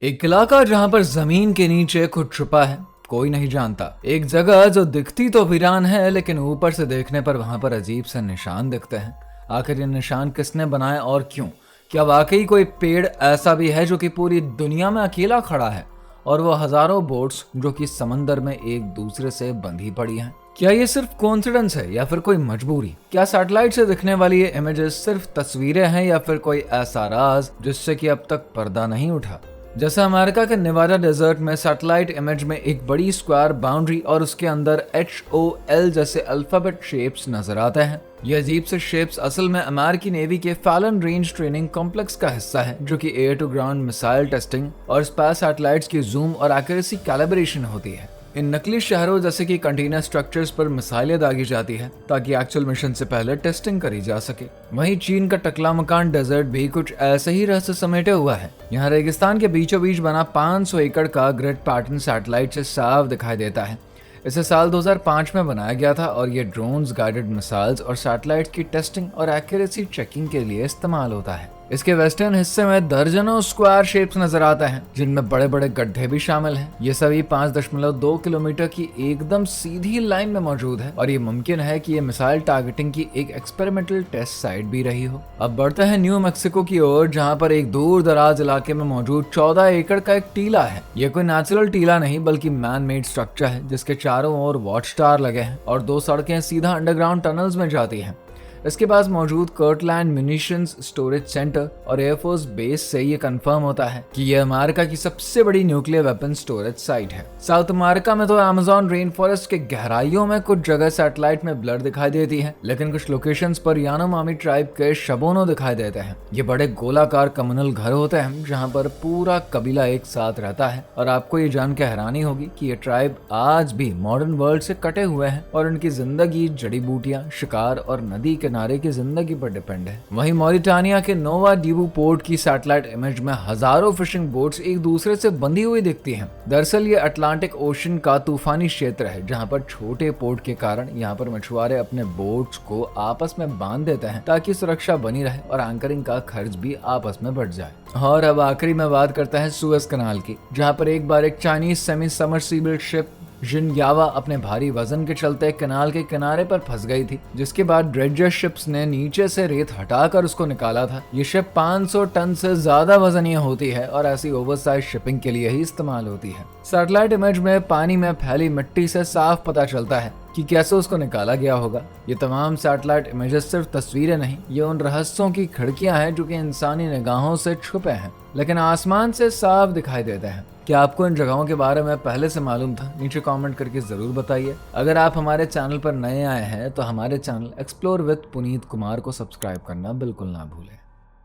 एक इलाका जहां पर जमीन के नीचे कुछ छुपा है, कोई नहीं जानता। एक जगह जो दिखती तो वीरान है, लेकिन ऊपर से देखने पर वहां पर अजीब से निशान दिखते हैं। आखिर ये निशान किसने बनाए और क्यों? क्या वाकई कोई पेड़ ऐसा भी है जो कि पूरी दुनिया में अकेला खड़ा है, और वो हजारों बोट्स जो कि समंदर में एक दूसरे से बंधी पड़ी हैं? क्या ये सिर्फ कोइंसिडेंस है या फिर कोई मजबूरी? क्या सैटेलाइट से दिखने वाली ये इमेजेस सिर्फ तस्वीरें हैं या फिर कोई ऐसा राज जिससे कि अब तक पर्दा नहीं उठा? जैसे अमेरिका के नेवाडा डेजर्ट में सैटेलाइट इमेज में एक बड़ी स्क्वायर बाउंड्री और उसके अंदर HOL जैसे अल्फाबेट शेप्स नजर आते हैं। ये अजीब से शेप्स असल में अमेरिकी नेवी के फैलन रेंज ट्रेनिंग कॉम्प्लेक्स का हिस्सा है, जो कि air to ground missile testing और स्पेस सैटेलाइट्स की जूम और एक्यूरेसी कैलिब्रेशन होती है। इन नकली शहरों जैसे कि कंटेनर स्ट्रक्चर्स पर मिसाइलें दागी जाती है ताकि एक्चुअल मिशन से पहले टेस्टिंग करी जा सके। वहीं चीन का टकला मकान डेजर्ट भी कुछ ऐसे ही रहस्य समेटे हुआ है। यहाँ रेगिस्तान के बीचों बीच बना 500 एकड़ का ग्रिड पैटर्न सैटेलाइट से साफ दिखाई देता है। इसे साल 2005 में बनाया गया था और ये ड्रोन्स, गाइडेड मिसाइल्स और सैटेलाइट की टेस्टिंग और एक्यूरेसी चेकिंग के लिए इस्तेमाल होता है। इसके वेस्टर्न हिस्से में दर्जनों स्क्वायर शेप्स नजर आते हैं, जिनमें बड़े बड़े गड्ढे भी शामिल हैं। ये सभी 5.2 किलोमीटर की एकदम सीधी लाइन में मौजूद है और ये मुमकिन है कि ये मिसाइल टारगेटिंग की एक एक्सपेरिमेंटल टेस्ट साइट भी रही हो। अब बढ़ते हैं न्यू मैक्सिको की ओर, जहाँ पर एक दूर दराज इलाके में मौजूद 14 एकड़ का एक टीला है। ये कोई नेचुरल टीला नहीं बल्कि मैन मेड स्ट्रक्चर है, जिसके चारों ओर वॉच टावर लगे हैं और 2 सड़कें सीधा अंडरग्राउंड टनल्स में जाती हैं। इसके पास मौजूद कर्टलैंड म्यूनिशंस स्टोरेज सेंटर और एयरफोर्स बेस से ये कंफर्म होता है कि यह अमेरिका की सबसे बड़ी न्यूक्लियर वेपन स्टोरेज साइट है। साउथ अमेरिका में तो अमेज़न रेन फॉरेस्ट के गहराइयों में कुछ जगह सैटेलाइट में ब्लर दिखाई देती है, लेकिन कुछ लोकेशंस पर यानोमामी ट्राइब के शबोनो दिखाई देते हैं। ये बड़े गोलाकार कम्युनल घर होते हैं जहाँ पर पूरा कबीला एक साथ रहता है, और आपको ये जान के हैरानी होगी कि ये ट्राइब आज भी मॉडर्न वर्ल्ड से कटे हुए हैं और उनकी जिंदगी जड़ी बूटियां, शिकार और नदी किनारे की जिंदगी पर डिपेंड है। वहीं मॉरिटानिया के नोवा डीबू पोर्ट की सैटेलाइट इमेज में हजारों फिशिंग बोट्स एक दूसरे से बंधी हुई दिखती हैं। दरअसल ये अटलांटिक ओशन का तूफानी क्षेत्र है, जहां पर छोटे पोर्ट के कारण यहां पर मछुआरे अपने बोट्स को आपस में बांध देते हैं ताकि सुरक्षा बनी रहे और एंकरिंग का खर्च भी आपस में बढ़ जाए। और अब आखिरी में बात करते हैं सुएज कनाल की, जहां पर एक बार एक चाइनीज सेमी सबमर्सिबल शिप जिनयावा अपने भारी वजन के चलते कनाल के किनारे पर फंस गई थी, जिसके बाद ड्रेजर शिप्स ने नीचे से रेत हटाकर उसको निकाला था। ये शिप 500 टन से ज्यादा वजनीय होती है और ऐसी ओवरसाइज शिपिंग के लिए ही इस्तेमाल होती है। सैटेलाइट इमेज में पानी में फैली मिट्टी से साफ पता चलता है कि कैसे उसको निकाला गया होगा। ये तमाम सैटेलाइट इमेजेस सिर्फ तस्वीरें नहीं, ये उन रहस्यों की खिड़कियां हैं जो कि इंसानी निगाहों से छुपे हैं लेकिन आसमान से साफ दिखाई देते हैं। क्या आपको इन जगहों के बारे में पहले से मालूम था? नीचे कमेंट करके जरूर बताइए। अगर आप हमारे चैनल पर नए आए हैं तो हमारे channel explore with Puneet Kumar को सब्सक्राइब करना बिल्कुल ना भूलें।